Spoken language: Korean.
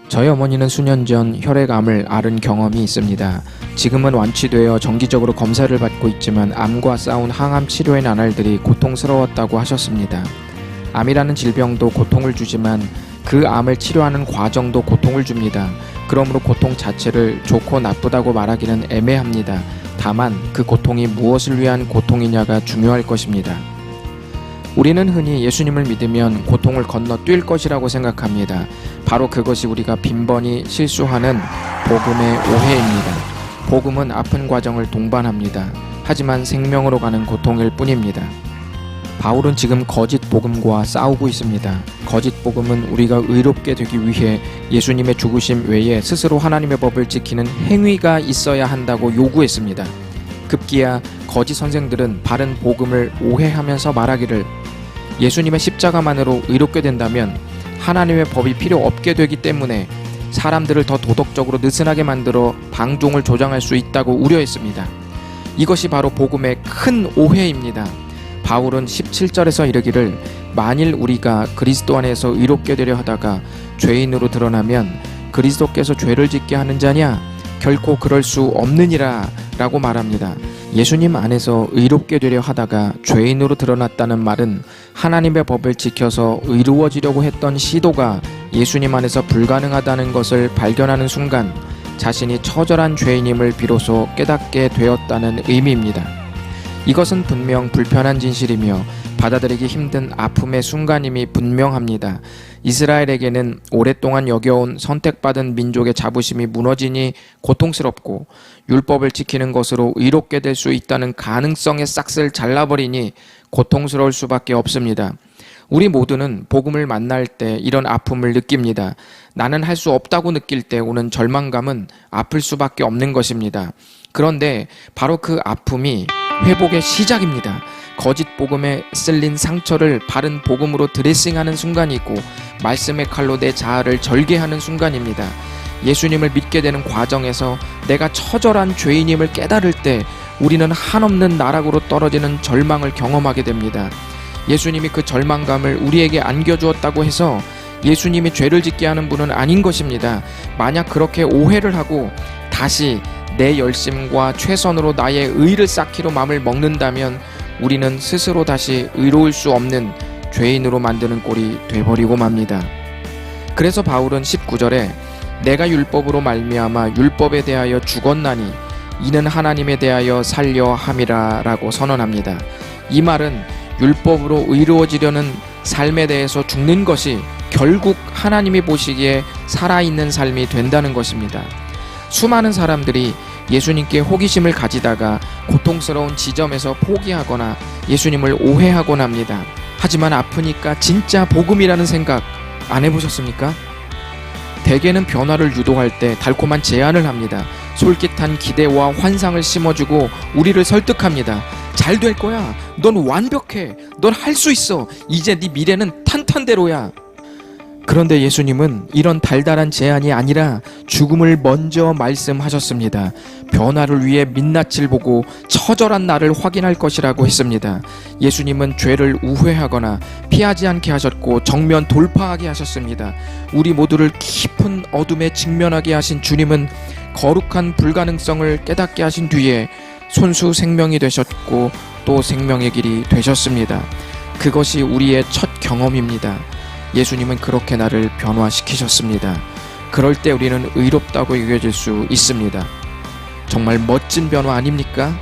저희 어머니는 수년 전 혈액암을 앓은 경험이 있습니다. 지금은 완치되어 정기적으로 검사를 받고 있지만 암과 싸운 항암 치료의 나날들이 고통스러웠다고 하셨습니다. 암이라는 질병도 고통을 주지만 그 암을 치료하는 과정도 고통을 줍니다. 그러므로 고통 자체를 좋고 나쁘다고 말하기는 애매합니다. 다만 그 고통이 무엇을 위한 고통이냐가 중요할 것입니다. 우리는 흔히 예수님을 믿으면 고통을 건너뛸 것이라고 생각합니다. 바로 그것이 우리가 빈번히 실수하는 복음의 오해입니다. 복음은 아픈 과정을 동반합니다. 하지만 생명으로 가는 고통일 뿐입니다. 바울은 지금 거짓 복음과 싸우고 있습니다. 거짓 복음은 우리가 의롭게 되기 위해 예수님의 죽으심 외에 스스로 하나님의 법을 지키는 행위가 있어야 한다고 요구했습니다. 급기야 거짓 선생들은 바른 복음을 오해하면서 말하기를 예수님의 십자가만으로 의롭게 된다면 하나님의 법이 필요 없게 되기 때문에 사람들을 더 도덕적으로 느슨하게 만들어 방종을 조장할 수 있다고 우려했습니다. 이것이 바로 복음의 큰 오해입니다. 바울은 17절에서 이르기를 만일 우리가 그리스도 안에서 의롭게 되려 하다가 죄인으로 드러나면 그리스도께서 죄를 짓게 하는 자냐? 결코 그럴 수 없느니라 라고 말합니다. 예수님 안에서 의롭게 되려 하다가 죄인으로 드러났다는 말은 하나님의 법을 지켜서 의로워지려고 했던 시도가 예수님 안에서 불가능하다는 것을 발견하는 순간 자신이 처절한 죄인임을 비로소 깨닫게 되었다는 의미입니다. 이것은 분명 불편한 진실이며 받아들이기 힘든 아픔의 순간임이 분명합니다. 이스라엘에게는 오랫동안 여겨온 선택받은 민족의 자부심이 무너지니 고통스럽고 율법을 지키는 것으로 의롭게 될 수 있다는 가능성의 싹을 잘라버리니 고통스러울 수밖에 없습니다. 우리 모두는 복음을 만날 때 이런 아픔을 느낍니다. 나는 할 수 없다고 느낄 때 오는 절망감은 아플 수밖에 없는 것입니다. 그런데 바로 그 아픔이 회복의 시작입니다. 거짓 복음에 쓸린 상처를 바른 복음으로 드레싱하는 순간이고 말씀의 칼로 내 자아를 절개하는 순간입니다. 예수님을 믿게 되는 과정에서 내가 처절한 죄인임을 깨달을 때 우리는 한없는 나락으로 떨어지는 절망을 경험하게 됩니다. 예수님이 그 절망감을 우리에게 안겨주었다고 해서 예수님이 죄를 짓게 하는 분은 아닌 것입니다. 만약 그렇게 오해를 하고 다시 내 열심과 최선으로 나의 의를 쌓기로 마음을 먹는다면 우리는 스스로 다시 의로울 수 없는 죄인으로 만드는 꼴이 돼버리고 맙니다. 그래서 바울은 19절에 내가 율법으로 말미암아 율법에 대하여 죽었나니 이는 하나님에 대하여 살려 함이라 라고 선언합니다. 이 말은 율법으로 의로워지려는 삶에 대해서 죽는 것이 결국 하나님이 보시기에 살아있는 삶이 된다는 것입니다. 수많은 사람들이 예수님께 호기심을 가지다가 고통스러운 지점에서 포기하거나 예수님을 오해하곤 합니다. 하지만 아프니까 진짜 복음이라는 생각 안 해보셨습니까? 대개는 변화를 유도할 때 달콤한 제안을 합니다. 솔깃한 기대와 환상을 심어주고 우리를 설득합니다. 잘 될 거야. 넌 완벽해. 넌 할 수 있어. 이제 네 미래는 탄탄대로야. 그런데 예수님은 이런 달달한 제안이 아니라 죽음을 먼저 말씀하셨습니다. 변화를 위해 민낯을 보고 처절한 나를 확인할 것이라고 했습니다. 예수님은 죄를 우회하거나 피하지 않게 하셨고 정면 돌파하게 하셨습니다. 우리 모두를 깊은 어둠에 직면하게 하신 주님은 거룩한 불가능성을 깨닫게 하신 뒤에 손수 생명이 되셨고 또 생명의 길이 되셨습니다. 그것이 우리의 첫 경험입니다. 예수님은 그렇게 나를 변화시키셨습니다. 그럴 때 우리는 의롭다고 여겨질 수 있습니다. 정말 멋진 변화 아닙니까?